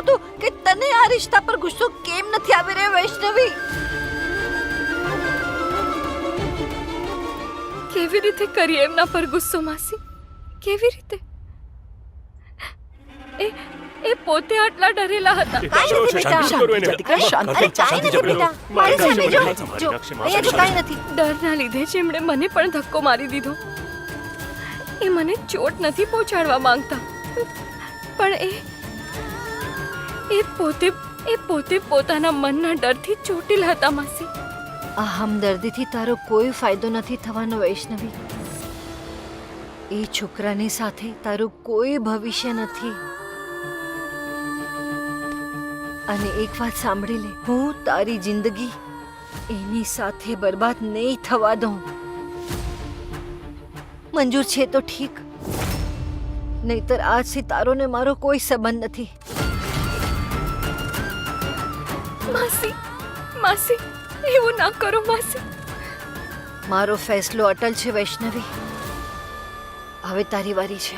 આવતું કે તને આ રિશ્તા પર ગુસ્સો કેમ નથી આવી રહ્યો વૈષ્ણવી? કેવી રીતે કરીએ એમના પર ગુસ્સો માસી? કેવી રીતે? એ પોતે આટલા ડરેલા હતા. કાંઈ નથી બેટા. શાંતિ. અરે કાંઈ નથી બેટા. મારી સામે જો. અહીંયા તો કાંઈ નથી. ડરના લીધે જ એમણે મને પણ ધક્કો મારી દીધો. એ મને ચોટ નથી પહોંચાડવા માંગતા, પણ એ પોતે પોતાના મનના ડરથી ચોટીલ હતા માસી. આ હમદર્દીથી તારો કોઈ ફાયદો નથી થવાનો વૈષ્ણવી. એ છોકરાની સાથે તારું કોઈ ભવિષ્ય નથી. અને એક વાત સાંભળી લે, હું તારી જિંદગી એની સાથે બરબાદ નહીં થવા દઉં. મંજૂર છે તો ઠીક, નહીતર આજથી તારો ને મારો કોઈ સંબંધ નથી. માસી એવું ના કરો માસી. મારો ફેસલો અટલ છે વૈષ્ણવી. હવે તારી વારી છે.